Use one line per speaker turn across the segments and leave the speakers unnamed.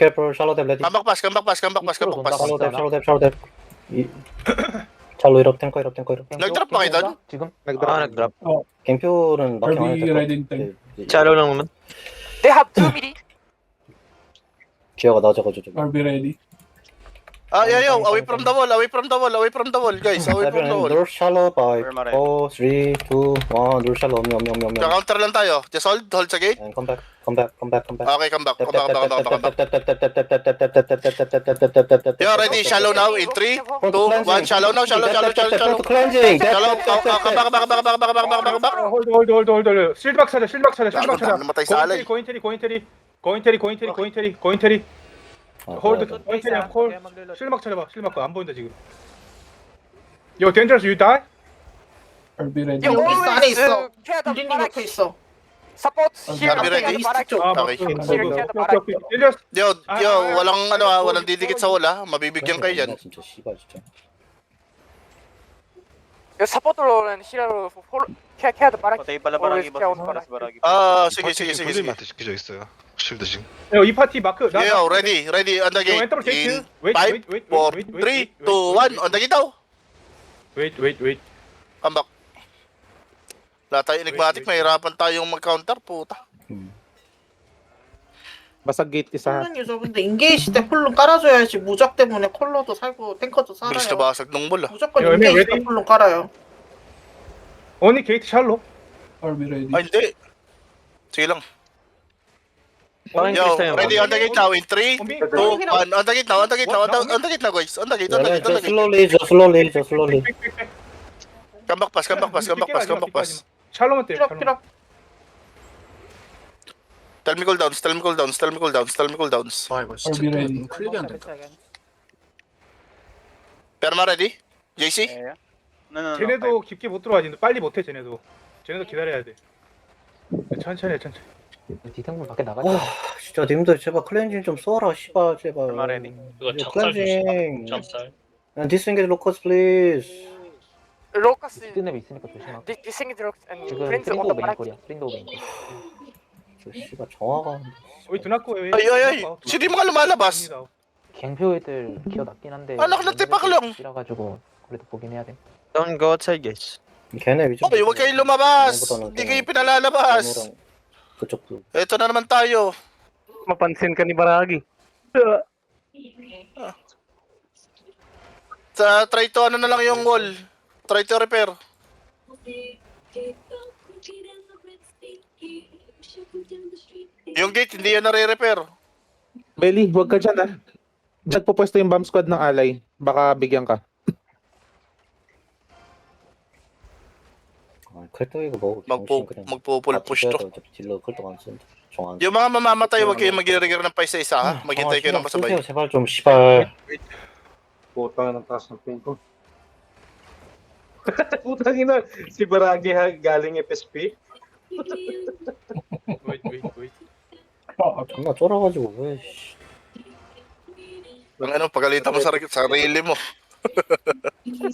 Careful, shallow depth, ready.
Comeback pass.
Shallow depth. 샬로 이럽 탱커.
Nag-drop ba kayo doon?
지금?
nag-drop.
갱표는 마킹 안
RB
해도
ready time.
Shallow lang naman.
They have 2 midi.
기어가 낮아가지고 좀.
RB ready.
Yo, away from the wall, guys, away from the wall.
North shallow by
Where am I?
4, 3, 2, 1. North shallow, 엄.
Counter lang tayo. Just hold sa gate.
And come back.
Okay, come back. Yo, ready, shallow now in 3, 2, 1, shallow now, shallow.
Cleansing.
Shallow, back.
홀드. 실드박 찾아.
나matay sa alay.
고인테리. 홀드. 고인테리 콜. 실막 찾아봐. 실막 거 안 보인다 지금. Yo, dangerous, you die?
RB ready.
You
여기 있어, 안에
always
있어.
care the
우리님
barrack.
옆에 있어.
Support here.
Are we ready?
Barrack.
Okay.
Dangerous.
Yo, walang didikit sa wala. Mabibigyan kayo yan.
진짜 씨발 진짜.
Yung support로는 히라로 care the barrack.
Patay pala
Always
baragi
care
boss.
on barrack.
Baragi.
Sige.
한테 시켜져 있어요. 쉴드 지금.
요, 이 파티 마크.
Yo, ready, on the gate.
왼쪽으로
In
게이트.
5, 4, 3, 2, 1, on the gate daw.
Wait.
Come back. Wala tayo enigmatic, mahirapan tayong mag-counter, puta.
basag gate isa.
콜론 유저 근데 인게이지 때 콜론 깔아줘야지. 무적 때문에 콜러도 살고 탱커도
Bilis na
살아요.
basag nung bola.
무조건
야,
인게이지
왜
때 콜론 깔아요.
언니 게이트 샬로.
RB ready.
Ay, hindi. Sige lang.
Parang
Yo,
Chris tayo.
ready on the gate now in 3, 2, 1, on the gate now, guys. On the gate.
Just slowly.
Come back pass.
샬로만 때.
피력.
Tell me cooldowns.
RB ready.
Perma ready? JC?
No.
쟤네도 깊게 못 들어가지. 빨리 못해 쟤네도 기다려야 돼. 천천히.
디탱물 밖에 나가.
와, 진짜 님들 제발 클렌징 좀 써라, 씨발 제발.
말해니.
그거 찹쌀
클렌징.
찹쌀.
And disengage locals, please.
Locus.
스냅 있으니까 조심하고.
Disengage locus and
지금
Prince
프린도
on the
메인
barrack.
콜이야. 프린도 메인 콜.
저 씨발 정화가.
우리 드나코 왜?
Ay. Sino yung mga lumalabas?
갱표 애들 기어 낮긴 한데.
Anak na tipak lang.
이라가지고 그래도 보긴 해야 돼.
Don't go outside, guys.
걔네 위쪽.
Huwag kayong lumabas. Hindi kayo pinalalabas.
그쪽도.
Ito na naman tayo.
Mapansin ka ni Baragi.
Try to ano na lang yung wall. Try to repair. Yung gate, hindi yan nare-repair.
Belly, huwag ka dyan ah. Diyan po pwesto yung bomb squad ng alay. Baka bigyan ka.
칼도 이거 뭐.
Magpo-full push to.
딜러 칼도 안 쓴다. 정한.
Yung mga mamamatay, huwag kayong mag-regear ng pa isa-isa ha. Maghintay kayo ng masabay.
제발 좀 씨발.
Putang ng taas ng pin ko. Putang ina, si Baragi ha, galing FSP.
Wait.
존나 쫄아가지고 왜. 씨.
Ang pagalitan mo sa sarili mo.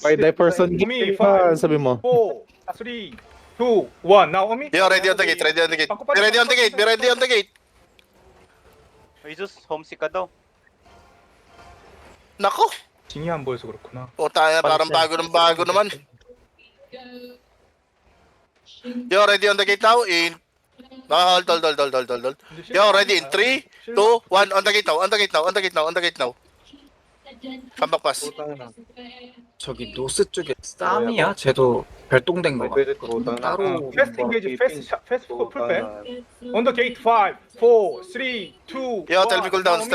By the person game pa, sabi mo.
4, 3, 2, 1. Now on me.
Yo, ready on the gate. Be ready on the gate.
Jesus, homesick ka daw.
Nako.
징이 안 보여서 그렇구나.
O tayo, parang bago naman. Yo, ready on the gate now in... Hold. Yo, ready in 3, 2, 1, on the gate now. Come back pass.
저기 노스 쪽에 쌈이야? 쟤도 별똥된 거 같아. 따로
패스트 인게이지, 패스트 풀백. On the gate 5, 4, 3, 2.
Yo, tell me cooldowns.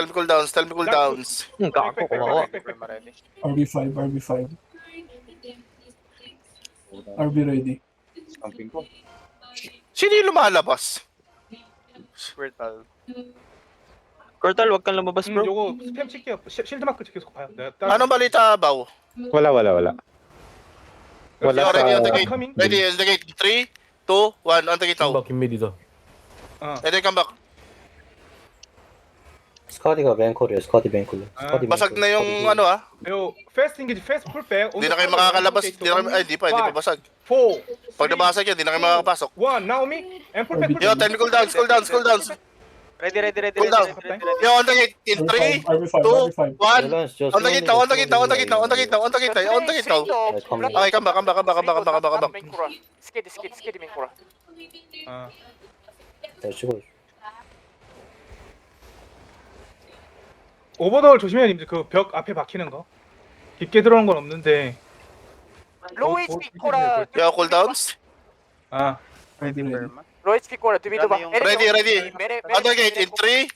Kako, kumawa.
RB5. RB ready.
Sino yung lumalabas?
Squirtle.
Cortal, wag kang lumabas, bro.
요거 스팸 칠게요. 실드 마크 계속 봐요.
Anong balita, Bao?
Wala. Wala
Yo, ready on the
sa...
gate. Ready on the gate. 3, 2, 1, on the gate now.
김미리다.
Ready, come back.
스카디가 맨콜이에요. 스카디 맨콜.
Basag na yung ano ah.
요 패스트 인게이지, 패스트 풀백.
Hindi na kayo makakalabas. Hindi pa basag.
4,
Pag nabasag yan, hindi na kayo makakapasok.
1. Now me. And 풀백.
Yo, tell me cooldowns.
Ready, ready, ready,
Cool
ready,
down.
ready, ready, ready.
Yo, on the gate. In 3,
RB5,
2,
RB5.
1.
Relance just
On the gate now, on the gate now, on the gate now, on the gate now, on the gate now, on the gate now. Okay, come back, come back, come back, come back, come back, come back, come back.
스케디 메인 코라.
아,
치고
오버더월 조심해야 님들 그 벽 앞에 박히는 거. 깊게 들어오는 건 없는데.
로우 HP 코라.
Yo, cooldowns.
아,
Ready, ready.
로우 HP 코라 두비두바.
Ready, ready. On the gate in 3,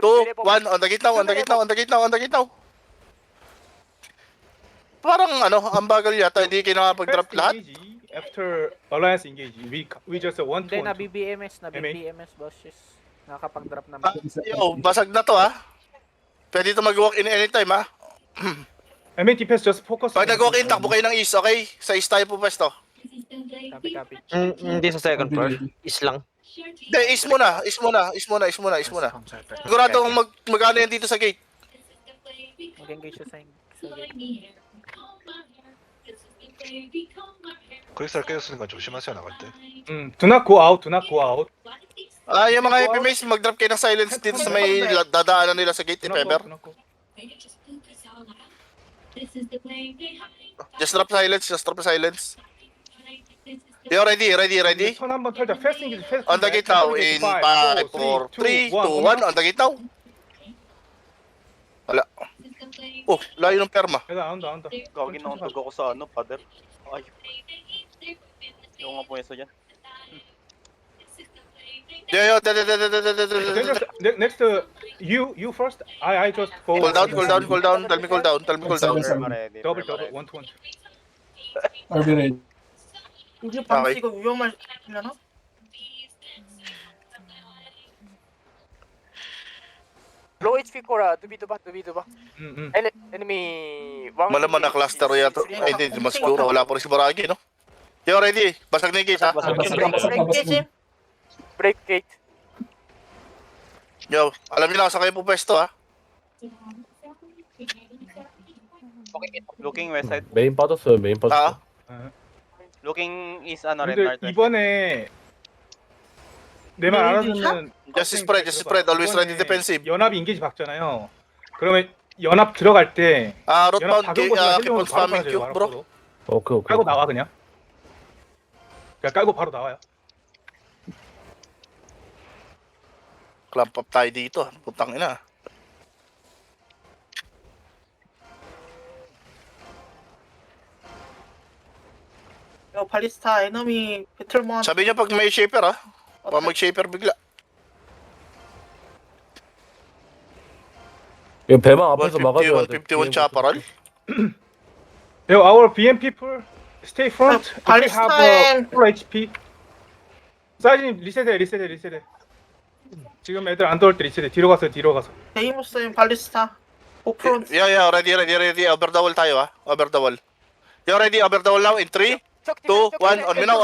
2, 1. On the gate now, on the gate now, on the gate now, on the gate now. Parang ano, ang bagal yata, hindi kinakapag-drop lahat.
After Alliance engage, we just want to.
Hindi, na BBMS, na
MA.
BBMS bosses. Nakakapag-drop naman.
Yo, basag na to ha. Pwede ito mag-walk in anytime ha.
MA DPS just focus.
Pag nag-walk in, takbo kayo ng east, okay? Sa east tayo po pwesto.
Copy, copy.
Hindi sa second floor. Is lang.
Hindi, east muna, east muna, east muna, east muna, east muna. Sigurado kung mag-ano yan dito sa gate.
Mag-engage siya sa gate.
크리스탈 깨졌으니까 조심하세요 나갈 때.
Do not go out, do not go out.
Ah, yung mga happy maze, mag-drop kayo ng silence dito sa may dadaanan nila sa gate, if
Do not go
ever.
out, do not go.
Just drop silence, just drop silence. You ready, ready, ready?
선 한번 털자. Fast engage, fast.
On the gate now, in 5, 4, 3, 2, 1, on the gate now. Wala. Oh, layo ng perma.
얘들아, 나온다, 나온다.
Gagi na untog ako sa ano, father. Ay. Yung nga pwesto dyan.
Yo,
Next, you first. I just go.
cool down, cool down, cool down. Tell me cool down, tell me cool down.
Ready,
Double,
ready.
1 to 1.
RB ready.
우리 방금 이거 위험하려나?
로우 HP 코라 두비두바. Enemy.
Malaman na cluster yata. Ay, hindi, mas siguro. Wala pa rin si Baragi, no? Yo, ready? Basag na yung gate, ha?
깨짐.
브레이크 게이트.
Yo, alam niyo na sa kayo po pwesto, ha?
Looking west side.
메인 빠졌어요. 메인
Ah,
Looking east, ano, red
근데
north.
이번에 내 말 알아듣는
just spread. Always ready defensive.
연합이 인게이지 박잖아요. 그러면 연합 들어갈 때
Ah, root
연합
pound,
박은 곳에다
keep
헬륨으로
on
바로
spamming
깔아줘요.
Q, bro.
오케이 오케이.
깔고 나와 그냥. 그냥 깔고 바로 나와요.
Clamp up tayo dito. Putang ina.
이거 발리스타 에너미 배틀몬.
Sabi niyo pag may shaper, ha? Baka mag-shaper bigla.
이거 배망 앞에서 막아줘야 돼.
151 chaparral.
Yo, our BM people stay front.
어, 발리스타엔-
full HP. 사이즈님 리셋해. 지금 애들 안 들어올 때 리셋해. 뒤로 가서.
데이모스인 발리스타. 오프론트.
Yeah, ready. Over the wall tayo, ha? Over the wall. You ready? Over the wall now in 3, 2, 1. On me now.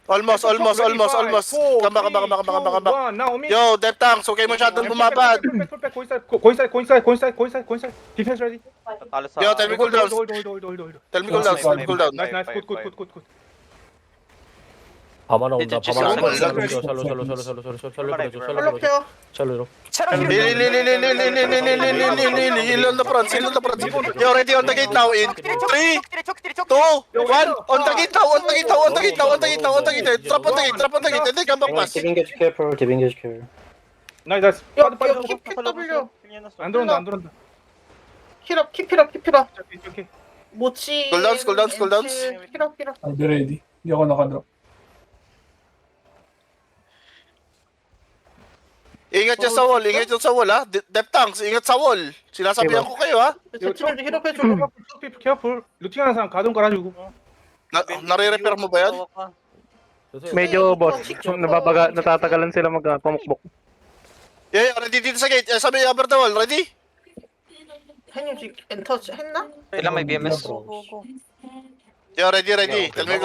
Almost. Come back. Yo, Death Tanks, okay masyadong bumabad.
고인사이드. 디펜스 레디.
Tatalo sa...
Yo, tell me cool down.
hold.
Tell me cool down.
나이스. 굿.
밤 하나 온다. 밤 하나 온다.
샬롯.
컬러케어.
샬롯.
Heal on the front. Yo, ready on the gate now in 3, 2, 1. On the gate now. Drop on the gate. And then come back fast.
디빙게지 careful.
나이스.
야, 킵W.
안 들어온다.
힐업.
오케이.
모치.
Cooldowns.
힐업.
RB ready. Hindi ako nakadrop.
Ingat dyan sa wall, ha? Death Tanks, ingat sa wall. Sinasabihan ko kayo, ha?
제팀을 힐업해줘.
케어풀. 루팅하는 사람 가동 깔아주고.
Nare-repair mo ba yan?
Medyo boss, natatagalan sila magpamukbok.
Yeah, ready dito sa gate. Sabi, over the wall, ready?
형님 지금 엔터 했나?
Ilang may BMS?
Yeah, ready. Tell me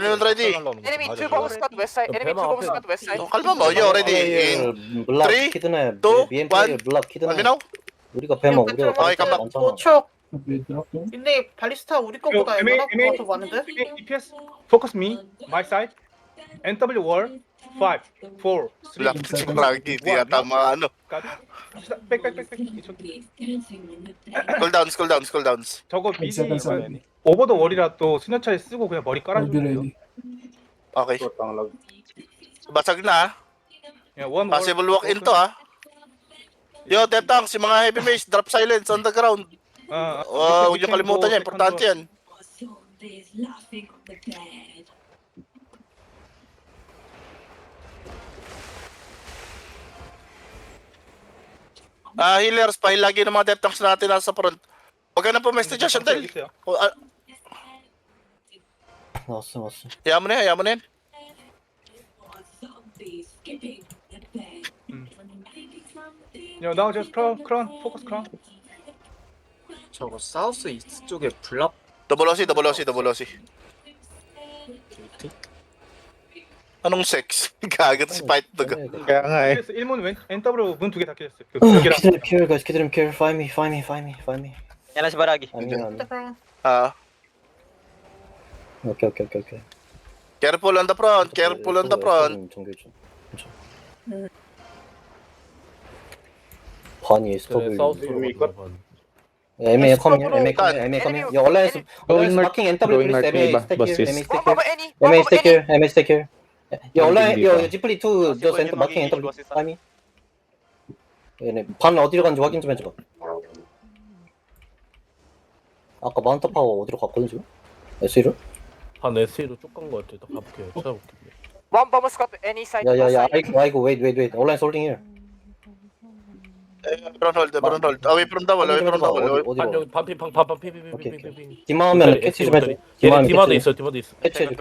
when ready.
Enemy 2 bomb squad west side.
Kalma mo. Yo, ready. In
블락
3,
키드네.
2,
BMP가
1.
블락 키드네.
Let me know.
우리가 배먹 우리가
Okay, come back.
많잖아.
5초.
Okay, drop yun.
근데 발리스타 우리 거보다
MA,
연합 거더 많은데?
DPS, focus me, my side. NW wall. 5, 4, 3,
Lapit si Froggy, hindi yata ano.
cut. 백.
Skull downs.
저거
5
미리
seconds already.
오버 더 월이라 또 수녀차에 쓰고 그냥 머리
RB
깔아주면 돼요.
ready.
Okay. Basag na,
그냥 원
possible walk in to, Yo, Death Tanks, yung mga heavy mage, drop silence on the ground. Huwag niyo kalimutan yan, importante yan. Healers, pahil lagi ng mga Death Tanks natin nasa front. Huwag ka na pumesto dyan, Chantel.
나왔어.
Hayaan mo na yan.
나 just 크라운 포커스 크라운.
저거 사우스 이스트 쪽에 블랍
Double OC. Anong sex? Gagat si Fight to go.
Kaya nga eh.
그래서 1문 왼 NW 문 2개 다 깨졌어요. 그
키드림
벽이랑
킬, guys. 키드림 킬. Find me.
Yan na si Baragi.
아니. 오케이.
Careful on the front.
정규 좀. 반이 SW. MA coming. 야, 온라인에서
Going north.
마킹 NW
Going
플리즈
north,
MA
Neighbor.
스택
Boss
킬.
is-
MA 스택 킬. 야, 온라인
Neighbor.
야, 지플리 2 저 센터 마킹 NW 타이밍. 얘네 반 어디로 간지 확인 좀 해줘. 아까 마운터 파워 어디로 갔거든 지금? SE로?
한 SE로 쭉 간 거 같아. 나 가볼게요. 찾아볼게.
One bomb squad any side.
야야야 아이고 wait 온라인 홀딩 here.
Brown hold. Away from the wall.
어디로?
반피.
디마하면 캐치 좀 해줘.
디마도 있어.
캐치해줘.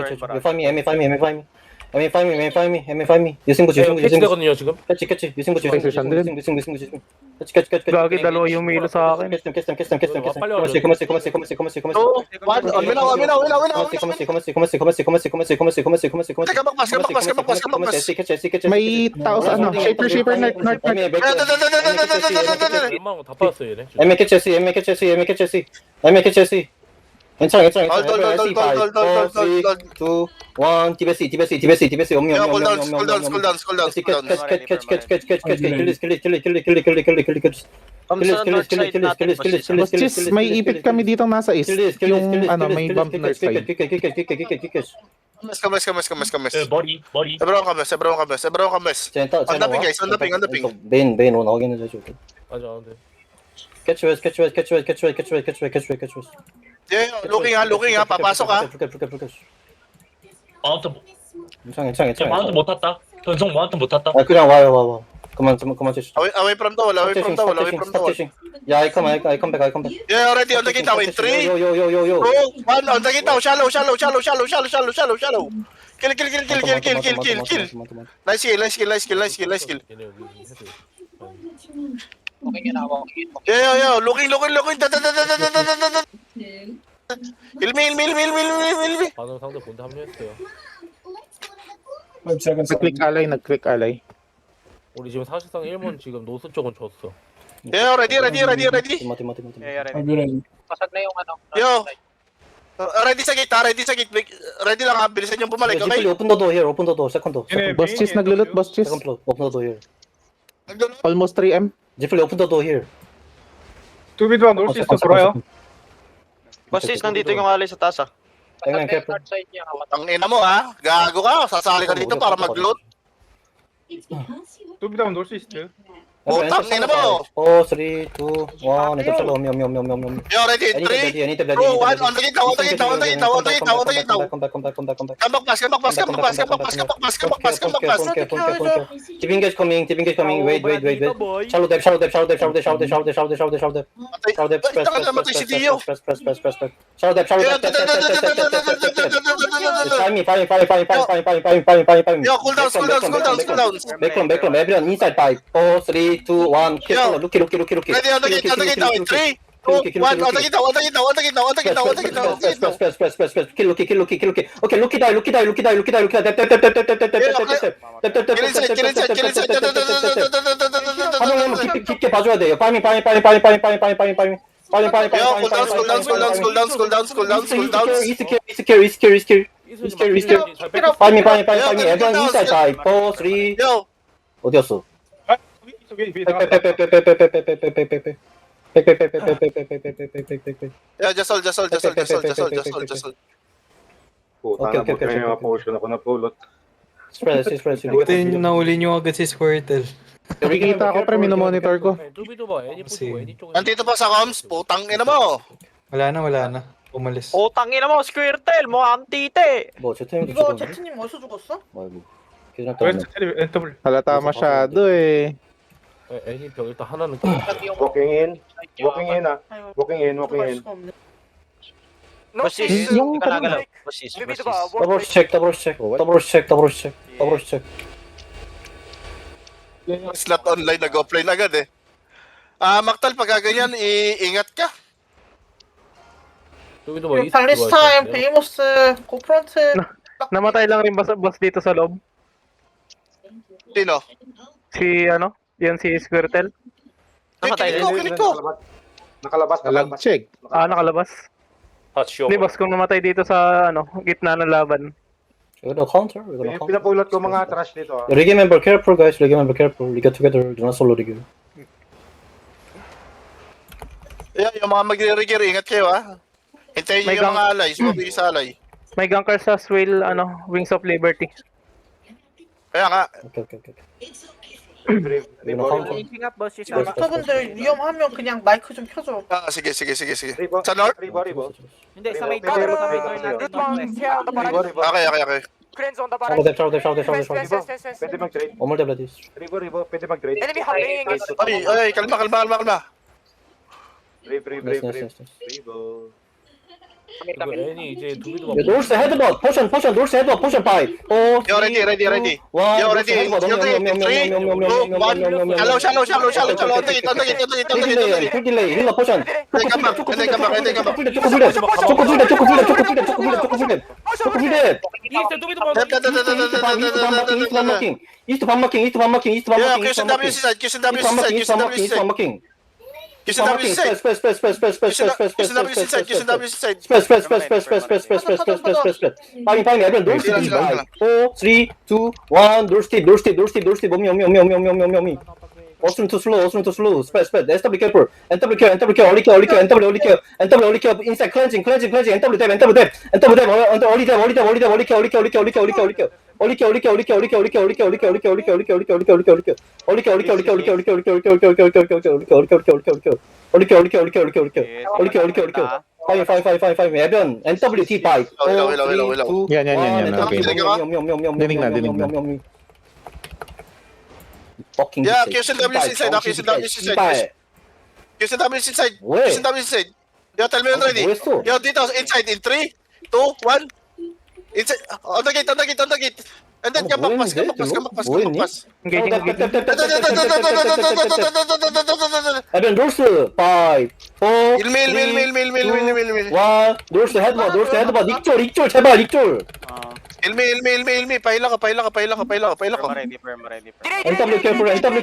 MA find me. 유승부지.
캐치되거든요 지금.
캐치. 유승부지. 캐치.
Lagi dalawa yung umilo sa akin.
캐치.
빨리 와줘.
May tao sa ano, shaper north.
웬만하면 다 빠졌어 얘네.
MA 캐치. 괜찮아.
hold.
3, 2, 1. 디베시. 엄미.
Cool down.
Boss, may ipit kami dito nasa east. Yung ano, may bump north side.
Kames. Everyone kames. On the ping.
메인 원 확인해 줘.
맞아. 근데
캐치 웨스.
Yeah, looking papasok
괜찮아.
못 탔다. 전송 뭐한테 못 탔다.
아 그냥 와요. 그만 치시.
Away from the wall.
야, I come back.
Yeah, already on the gate now in 3, 2,
Yo.
1, on the gate now. Shallow. Kill. Nice kill.
얘네 여기 해도.
Yeah. Looking. Kill me.
반응 상대 본대 합류했어요.
5 seconds already.
nag-click ally.
우리 지금 사실상 1문 지금 노스 쪽은 줬어.
Yeah, ready.
디마.
RB ready.
Yo. Ready sa gate. Ready lang ha. Bilisan yung bumalik,
지플리
okay?
오픈 더 도어 here. 오픈 더 도어. 세컨드.
얘네
Boss cheese naglulot, boss cheese.
세컨드 플로. 오픈 더 도어 here.
Almost 3M.
지플리 오픈 더 도어 here.
두비드와 놀수 있어 돌아요.
Boss, nandito yung alay sa taas ah.
땡땡 캐플.
Ang ina mo ha. Gago ka. Sasali ka dito para mag-loot.
두비드와 놀수 있어.
Utang, ina mo.
4, 3, 2, 1. ito salo. Om.
Yo, ready in 3, 2, 1, on the gate now.
Come back.
Come back.
Tip engage coming. Wait. Shallow depth.
Namatay si Dio.
Press. Shallow depth. Fire.
Yo, cool down.
Backroom. Everyone inside 5, 4, 3, 2, 1.
Yo.
Look.
Ready on the gate now in 3, 2, 1, on the gate now.
Press. Kill. Okay, look it die. 한번 깊게 봐줘야 돼요. 빨리.
Yo, cool down.
East kill. Easter, Easter. 파이미, 파이미, 파이미, 파이미. 에브리언 인사이드 다이. 4, 3.
Yo,
어디였어?
아, 저기 위에 나가.
yeah, just hold.
Okay, okay, okay.
Potion ako na pulot.
Spread, spread.
nahuli nyo agad si Squirtle.
Nakikita ko, pre, minomonitor ko.
두비도 봐. 애니 부시고 애니 쪽에.
Nandito pa sa comms, putang ina mo.
Wala na. Umalis.
Oh, tangina mo, Squirtle, mo antite.
뭐 제템도
이거
죽었네.
제트님 어디서 죽었어?
아이고. 계산
웨스트
때문에.
테리 엔터블.
Halata masyado eh.
애니 병 일단 하나는
Walking in. Walking in ah.
아이고,
Walking in, walking
들어갈
in.
수가 없네.
Basis,
Yung
hindi ka nagalaw. Basis.
더블 체크, 더블 체크, 더블 체크, 더블 체크, 더블 체크.
Slot online, nag-offline agad eh. Maktal, pag ganyan, iingat ka.
두비도 봐.
그리고 발리스타임, 베이모스, 고프런트.
Namatay lang rin boss dito sa loob.
Sino?
Si yan si Squirtle.
Namatay kilik ko.
Nakalabas.
Lag-check.
Nakalabas. Hindi boss, kung namatay dito sa gitna ng laban.
We're gonna counter, we're gonna counter.
Pinapulot ko mga trash dito ah.
Rigi member, careful guys, Rigi member, careful. Liga together, do not solo Rigi.
Yeah, yung mga magre-regear, ingat kayo ha. Hintayin
May
nyo yung
gang-
mga alay, sumabili sa alay.
May ganker sa Swill, Wings of Liberty.
Kaya nga,
Okay, okay, okay. We're gonna counter.
닥터분들 위험하면 그냥 마이크 좀 켜줘.
sige. Sa north?
Ribo.
Hindi, sa
may
Gathering,
cover.
root one, here on the barrage.
Okay.
Cleanse on the
Shower
barrage.
them, shower them.
Yes.
Pwede mag-trade.
One more debla, please.
Ribo. Pwede mag-trade.
Enemy hunting is
Ay, kalma.
Nice.
Ribo.
이거 애니 이제 두비도 봐.
Yeah, doors headbutt, potion, doors headbutt, potion 5. 4,
Yo, ready.
1.
Yo, ready. Shallow. On the gate.
Quick delay, heal the potion.
Come back.
이스트 두비도 봐.
East 반마킹.
Yeah, QSW side.
파이미 에브리언 놀스 4, 3, 2, 1 놀스 몸이 Ostrum to slow, spread, SW careful, NW care, only care, inside cleansing, NW dab, Fine. Evan, NWT 5.
Wala.
Yan.
Fucking
Yeah, QSW inside. Yo, tell me when ready. Yo, dito, inside, in 3, 2, 1. Inside, on the gate. And then come back pass.
Evan, doors 5, 4,
Ilmi.
1, doors headbutt, 릭졸, 제발, 릭졸.
Ilmi. Paila ka.
NW careful, NW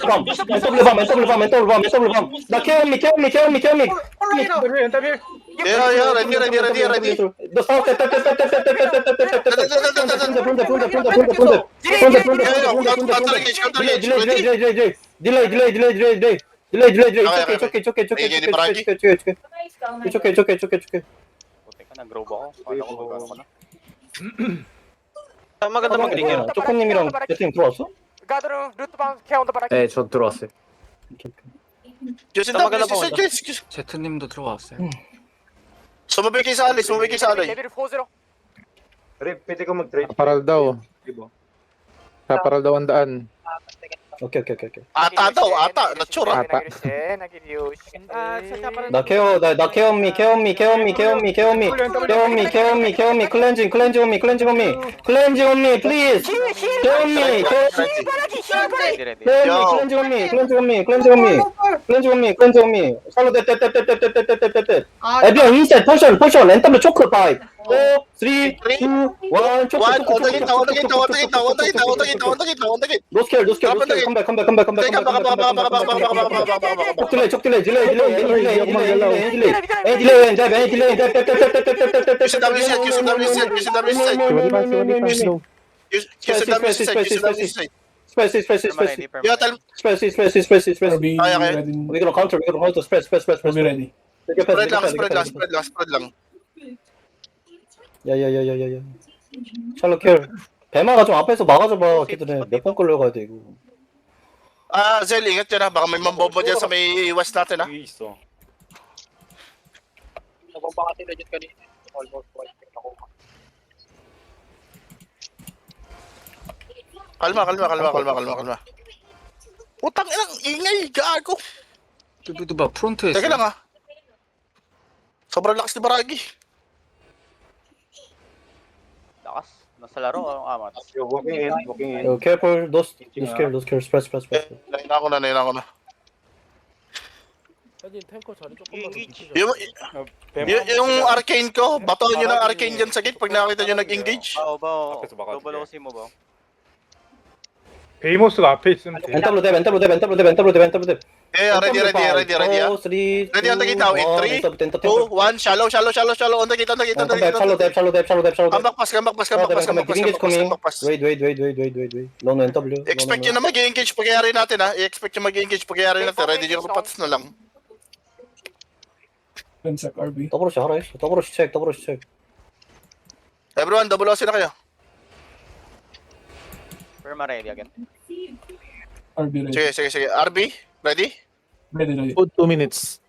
bomb. Now kill me.
Yeah, ready.
The south, delay. It's okay.
Nag-grow ako. Kala ko magano ko na.
maganda mag-regear.
쪼코님이랑 제팀 들어왔어?
Gathering, root one, here on the barrage.
네, 저 들어왔어요. 제트님도 들어왔어요.
Sumabay kayo sa alay.
Level 4-0.
Pwede ko mag-trade.
Kaparal daw. Kaparal daw ang daan.
오케이.
Ata, natsura.
Ata.
나 케어 미. Cleansing on me, please. Keep
Ready, ready.
Cleanse on me, cleanse on me, cleanse on me, cleanse on me, cleanse on me. Shallow that.
아,
Everyone inside, potion, NW choke 5, 4, 3, 2, 1, choke.
One, on the gate now, on the gate now, on the gate now, on the gate now, on the gate now, on the gate now, on the gate.
No scare, come back. Choke delay, delay,
QCW side.
Space.
Ready,
Yeah, tell
Space.
Okay.
We're gonna counter, space.
ready.
Spread lang.
야. 샬롯 킬. 배마가 좀 앞에서 막아줘봐. 걔들은 몇 번 끌려가야 돼, 이거.
Ah, Zel, ingat dyan ha. Baka may mambobo dyan sa may west natin ha. Kalma. Utang inang ingay, gago.
두비두바 프론트에
Teka lang ha. Sobrang lakas ni Baragi.
Lakas. Nasa laro, anong amat?
Yo, walking in.
Yo, careful. No scare. Space.
Naina ko na.
혜진 탱커 자리 조금만 더 비키자.
Yung arcane ko, batuhan nyo ng arcane dyan sa gate pag nakita nyo nag-engage.
ba? Double OC mo ba?
베이모스가 앞에 있으면 돼.
엔터블로 대.
Yeah, ready ha. Ready on the gate now. In 3, 2, 1, shallow. On the gate. Come back pass.
Wait. Lono NW.
Expect nyo na mag-engage pagyari natin ha. I-expect nyo mag-engage pagyari natin. Ready nyo na patas na lang.
더블로시 하라 했어. 더블로시 체크.
Everyone, double OC na kayo.
Perma ready again.
Sige. RB, ready?
Food 2 minutes.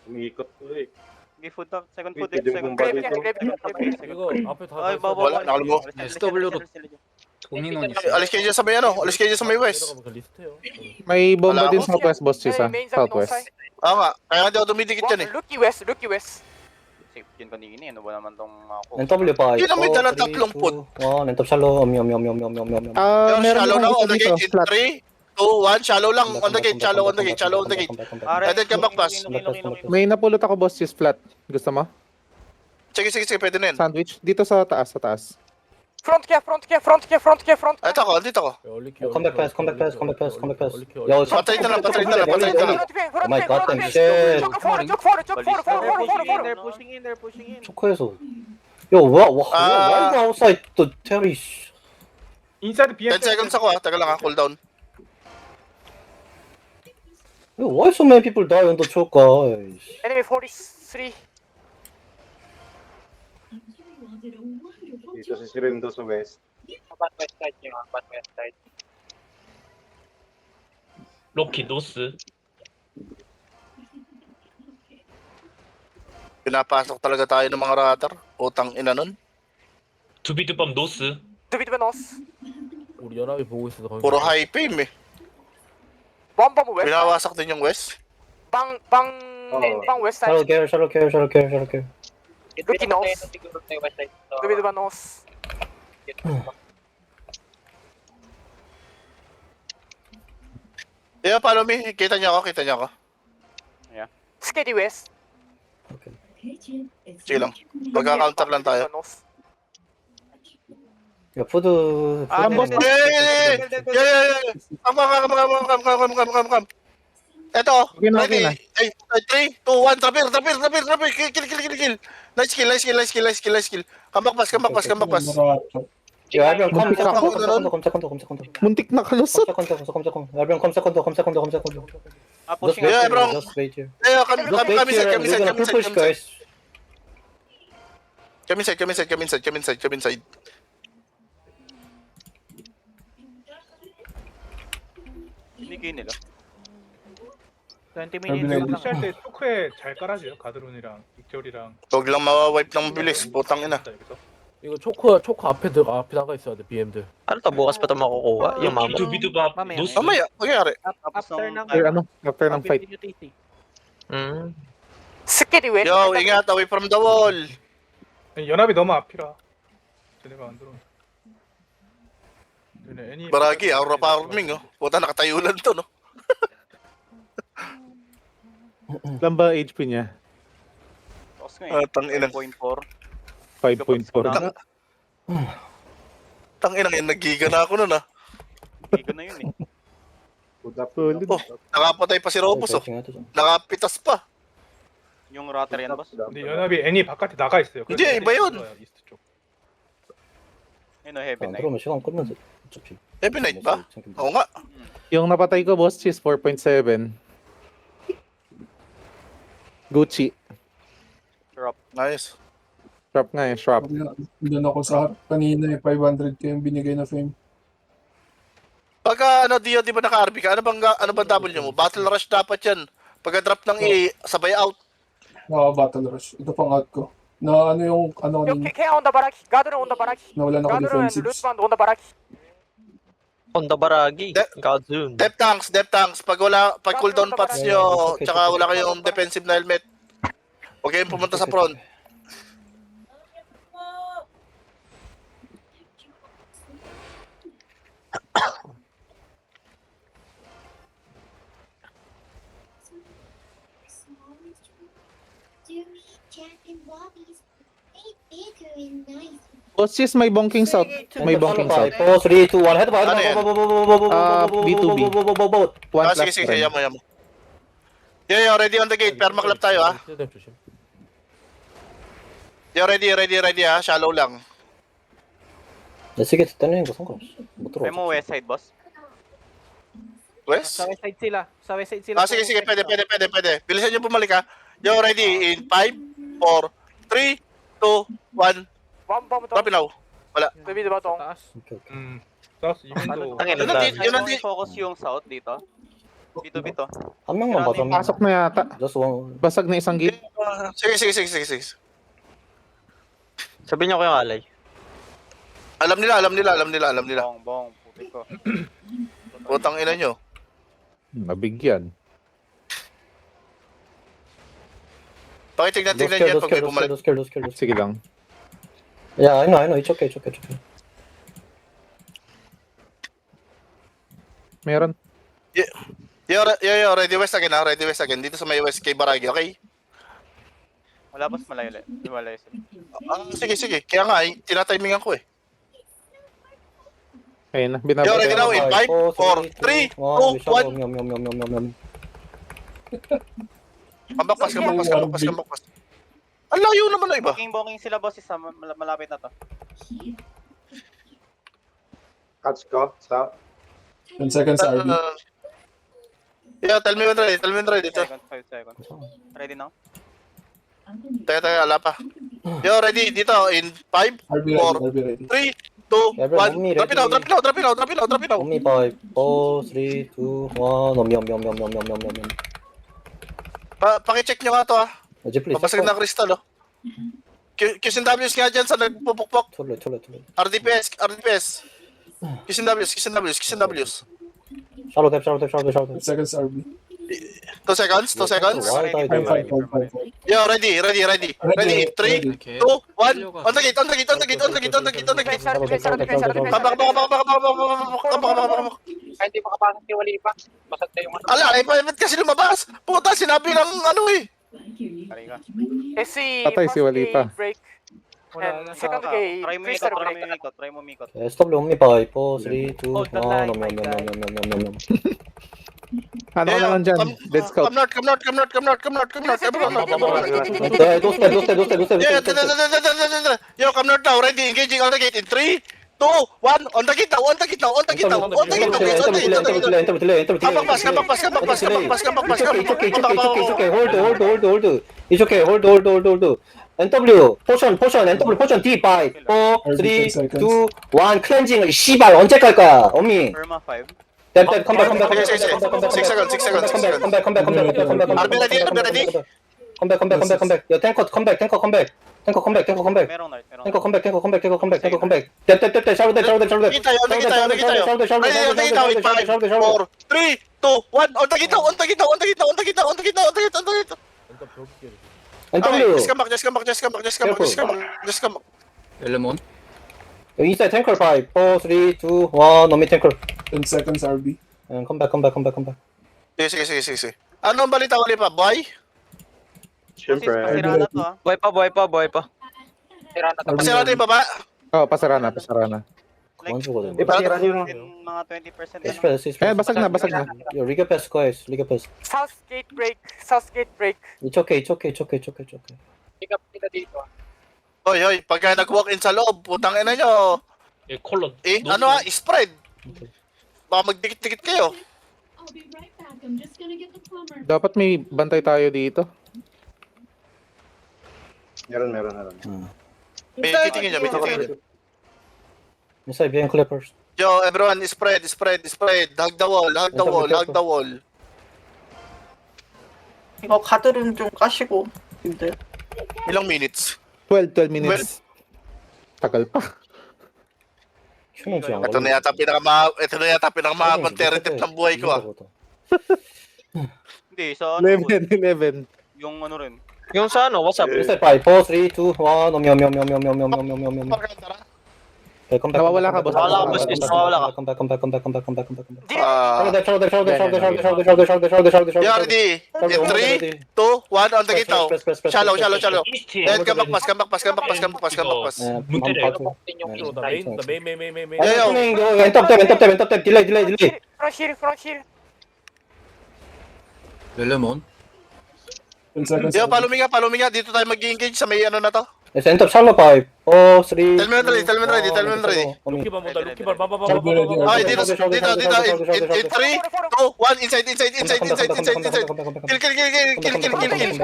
Umiikot to eh.
Give food up. Second food.
Pwede
Second
mong balik
food.
이거 앞에 다
Ay,
있어.
baba.
Wala, nakalbo.
SW로 동인원 있어.
Alis kayo dyan sa may alis kayo dyan sa may west.
내려가면 그 리스트예요.
May bomba
Wala
din
ako.
southwest, boss Chisa. Southwest.
Oo nga, kaya nga di ako dumidikit dyan eh.
Lucky West.
Safe yun kanina. Ano ba naman tong mga ko?
NW pa.
Yun ang may dalang tatlong foot.
엔터 샬로. 엄미.
Ah,
Yung
meron
shallow
din
na
ako
on the
dito.
gate in
Flat.
3, 2, 1, shallow lang on the gate, shallow on the gate. And then come back pass.
May napulot ako, boss Chis, flat. Gusto mo?
Sige, pwede na yun.
Sandwich? Dito sa taas.
Front care.
Ito ako, andito ako.
컴백 패스.
야,
Patay na lang.
Oh my god, damn shit.
Pushing in.
초커에서. Yo, why go outside the terrace?
인사이드
10
BM.
seconds ako ha, taga lang ha, cool down.
Yo, why so many people die on the choke, guys?
Enemy 43.
Dito si Sirindo sa west.
로키 노스.
Pinapasok talaga tayo ng mga radar. Utang ina nun.
두비두밤 노스.
Nos.
우리 연합이 보고 있어서 거기.
Puro high pim eh.
Bomb West.
Pinawasak din yung west.
Bang West side.
Shallow care.
Lucky Nos. Nos.
Yeah, follow me. Kita niyo ako.
Skady West.
Sige lang. Magka-counter lang tayo.
Nos.
야, 푸드.
Yeah. Come. Eto.
Okay na.
Ready. 3, 2, 1. Trapir. Kill. Nice kill. Come back pass.
야, everyone
Muntik ako.
come.
Muntik na kalusot.
Everyone come second.
Pushing
Yeah,
out.
bro.
Just wait here.
Yeah, kami
We're gonna push, guys.
Come inside.
Binigay nila.
20 minutes. 푸시할 때 초크에 잘 깔아줘요. 가드론이랑 빅절이랑.
Huwag lang mawawipe ng bilis, putang ina.
여기서.
이거 초코 앞에 나가 있어야 돼 BM들.
Ano to, bukas pa ito makukuha? Yung mama.
두비두밤 노스.
Mamaya, magyari.
After ng fight.
Skady West.
Yo, ingat, away from the wall.
연합이 너무 앞이라. 쟤네가 안 들어. Yun na, any-
Baragi, aura farming, oh. Puta, nakatayo lang to, no?
Ilan ba HP niya?
Tapos nga
Tangina.
5.4.
5.4
Tang-
na.
Tangina, nagiga na ako nun, ah.
Giga na yun eh.
Good up.
Solid.
Oh, nakapatay pa si Robus, oh. Nakapitas pa.
Yung router yan, boss.
근데 연합이 애니 바깥에 나가 있어요.
이제
그래서
이봐요.
들어와요, 이스트 쪽.
Yun o, Heaven
안
Knight.
들어오면 시간 끝나지. 어차피.
Heavy Knight ba? Oo nga.
Yung napatay ko, boss, is 4.7. Gucci.
Nice.
Shop nga eh, shop.
Doon ako sa kanina eh, 500k yung binigay na fame.
Pagka, Dio, di ba naka-RB ka? Ano bang W mo? Battle Rush dapat yan. Pagka drop ng E, sabay out.
Battle Rush. Ito pang out ko. Na ano yung, ano
요
kanina,
케어 온다 바라키. 가드론 온다 바라키.
nawala na ako
가드론
defensives.
루트반드 온다 바라키.
Honda Baragi. Godzone.
Dep tanks. Pag cooldown pots nyo, tsaka wala kayong defensive na helmet, huwag kayong pumunta sa front.
Boss, is may bonking south. May bonking south.
4, 3, 2, 1. Head ba?
Ano yan?
B2B. One
Ah,
plus
sige,
friend.
yamo. Yo, ready on the gate. Permaklap tayo, ha?
시스템 조심.
Yo, ready, ha? Shallow lang.
내시계 떼내는 거 상관없어. 못 들어와.
Memo west side, boss.
West?
west side sila. Sa west side sila.
Ah, sige, pwede. Bilisan nyo bumalik, ha? Yo, ready in 5, 4, 3, 2, 1.
밤밤부터
Drop it now.
베비드 바동.
오케이, 오케이.
사우스 이민도
Tangina,
Yun ang di-
Focus yung south dito. Bito.
한 명만 봐줘. 한 명.
Pasok na yata.
Just one.
Basag na isang gate.
Sige.
Sabihin niyo ko yung alay.
Alam nila.
Bong, puti ko.
Putang ina nyo.
Mabigyan.
Pakitignan
Don't
yan pag may
scare,
bumalik.
don't scare.
Sige lang.
Yeah, I know. It's okay.
Meron.
Yo, ready west again, ha? Ready west again. Dito sa may west kay Baragi, okay?
Wala, boss. Malayo sila.
Ah, sige. Kaya nga, tinatimingan ko, eh.
Ayun na,
Yo,
binabay.
ready now in 5, 4, 3, 2, 1. Kambakpas. Ang layo naman na iba.
Booking sila, boss. Isa malapit na to.
Catch ko. Sa
10 seconds RB.
Yeah, tell me when ready. Ito.
5 seconds. Ready now?
Teka, ala pa. Yo, ready, dito, in 5,
RB
4,
ready.
3, 2, 1. Drop it out.
Only 5, 4, 3, 2, 1. Om.
Pakicheck nyo nga to, ha?
Please.
Papasag na crystal, oh. QSNWs nga dyan sa nagpupukpok.
톨레.
RDPS. QSNWs.
Shallow depth.
10 seconds RB.
2 seconds.
Why die?
5.
Yo, ready. In 3, 2, 1. On the gate. Kabak.
Ay, hindi makapasok si Walipa. Basag na yung ano.
Ala, ba't kasi lumabas? Puta, sinabi ng ano, eh.
Kari ka.
SC
Patay si Walipa.
break. And second gate.
Try mo
Crystal
ikot.
break.
SW only 5, 4, 3, 2,
Oh,
1.
the
Om.
Ano ka naman dyan? Dead Scout.
Come north.
네, 도스텝.
Yo, come north now. Ready, engaging on the gate in 3, 2, 1. On the gate now.
It's okay. Hold. It's okay. Hold. NW 포션 D5 4 3 2 1 클렌징 씨발 언제 깔 거야 어미
Irma 5.
컴백 컴백 야 탱커 컴백
Merong north.
땡 샤우데
Ready, on the gate now in 5, 4, 3, 2, 1. On the gate now.
NW
Just come back.
Elemon.
Inside tanker 5, 4, 3, 2, 1, on me tanker.
10 seconds RB.
And come back, come back, come back, come back.
Sige. Ano ang balita ulit pa, boy?
Siyempre. Pasira na to ah.
buhay pa.
Kasi natin yung baba.
Oh, pasara na, pasara na.
그만 죽어야 돼.
Ipatira nyo no.
Mga 20%
Express.
Eh, basag na, basag na.
Yo, Riga pass, guys. Riga pass.
South gate break. South gate break.
It's okay.
Hoy, pagka nag-walk in sa loob, putang ina nyo.
콜러.
Spread. Baka magdikit-dikit kayo.
Dapat may bantay tayo dito.
Meron.
May titingin nyo.
Inside behind clippers.
Yo, everyone, spread. Hug the wall.
이거 가드름 좀 까시고. 근데
Ilang minutes?
12 minutes. Tagal pa.
Ito na yata pinakamahabang territip ng buhay ko ah.
Hindi, sa ano.
11.
Yung ano rin.
Yung sa ano, what's up?
Inside 5, 4, 3, 2, 1, om. Okay, come back.
Nawawala ka, boss.
Nawawala ka, boss. Nawawala ka.
Come back.
Did
Shoulder.
Yeah, ready. In 3, 2, 1, on the gate now. Shallow. Then come back pass.
메인.
Yeah.
End up tab. Delay.
front shield.
렐레몬.
10 seconds
Yeah,
RB.
follow me nga. Dito tayo mag-engage sa may ano na to.
Yes, end up shallow 5, 4, 3.
Tell me when ready.
루키발 본다. 루키발
Okay, dito. In 3, 2, 1, inside. Kill.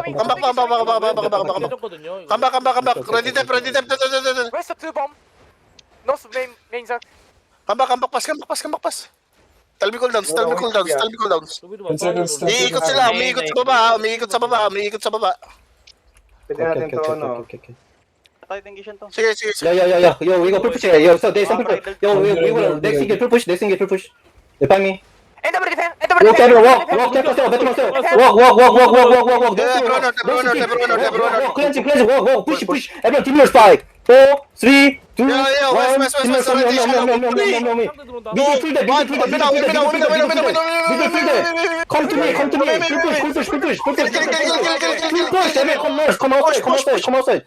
Come back. Ready tap.
Where's the 2 bomb? No main zone.
Come back, pass. Tell me cooldowns.
10 seconds.
Iikot sila, umiikot sa baba.
Pwede natin to ano.
Okay.
Tayo tengisyon to.
Sige.
Yeah. Yo, we go full push. Yo, so there's some people. Yo, we will next single full push. They find me.
NW defend.
Walk, take myself. Walk. Cleansing. Walk. Push. Everyone, team your spike. 4, 3, 2, 1.
West.
Come to me. Full push. Come outside.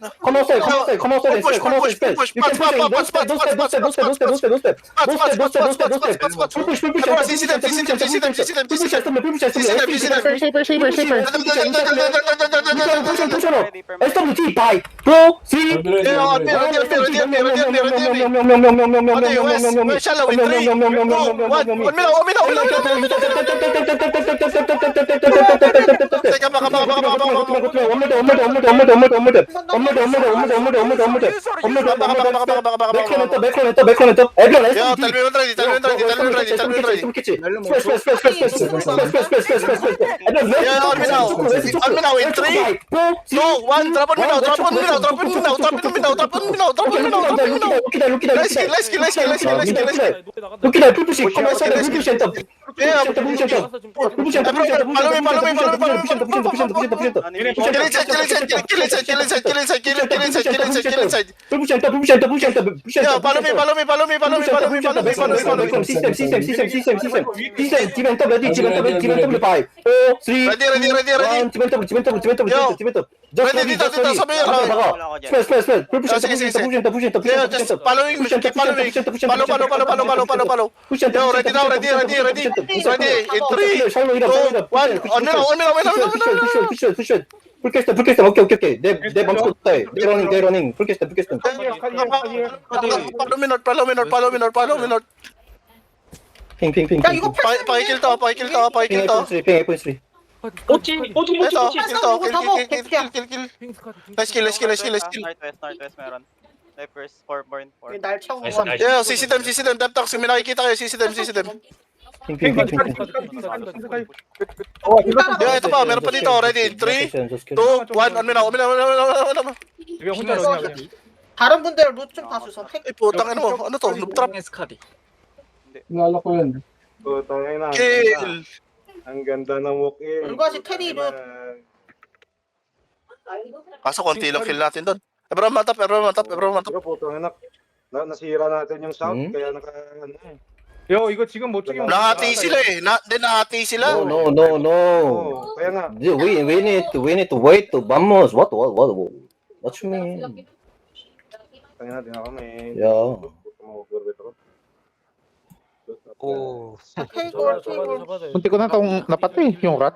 SWT, bye. Bro, see? 오케이. 내 멈춰. They're running. Full cast.
Follow me north.
핑.
야 이거 패스.
Pakikill to.
핑 8.3.
Kill. Let's kill.
Northwest meron. Snipers 4.4.
날 차고
나이스,
가.
나이스.
Yeah, CC them. Dep talks. May nakikita kayo. CC them.
핑.
Yeah, ito pa. Meron pa dito. Ready in 3, 2, 1. On me now.
왜 혼자 러냐?
다른 분들 룻 좀 봐주소.
Ay, putang ina mo. Ano to? Noob trap.
스카디.
Nalala ko yun.
Putang ina.
Kill.
Ang ganda ng walk-in.
Ano kasi Teddy lut.
Kaso konti lang kill natin doon. Everyone matap.
Pero putang ina. Nasira natin yung south,
Hmm?
kaya ano eh.
Yo, 이거 지금 못 죽이면
Nahati sila eh. Nahati sila.
No.
Oo, kaya nga.
Dude, we need to wait to vamos. What you mean?
Kaya na, di na kami.
Yeah.
Mag-orbit ako.
오.
Munti ko na itong napatay, yung rat.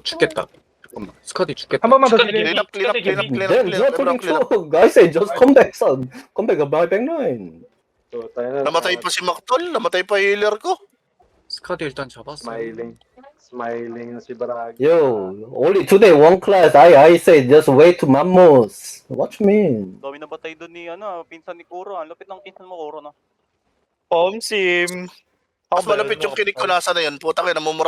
죽겠다. 잠깐만. 스카디 죽겠다.
한 번만 더
Clean up, clean up, clean up, clean up,
Damn,
clean
it's
up,
not talking
clean up.
true. Guys say just come back, son. Come back, my back nine.
So, tayo na.
Namatay pa si Maktol, namatay pa healer ko.
스카디 일단 잡았어.
Smiling na si Baragi.
Yo, only today one class. I say just wait to Mamos. What you mean?
Dami na batay doon ni, pinsan ni Kuro. Ang lapit ng pinsan mo, Kuro, no?
Mas malapit yung kinig ko nasa na yun. Puta kayo, namumura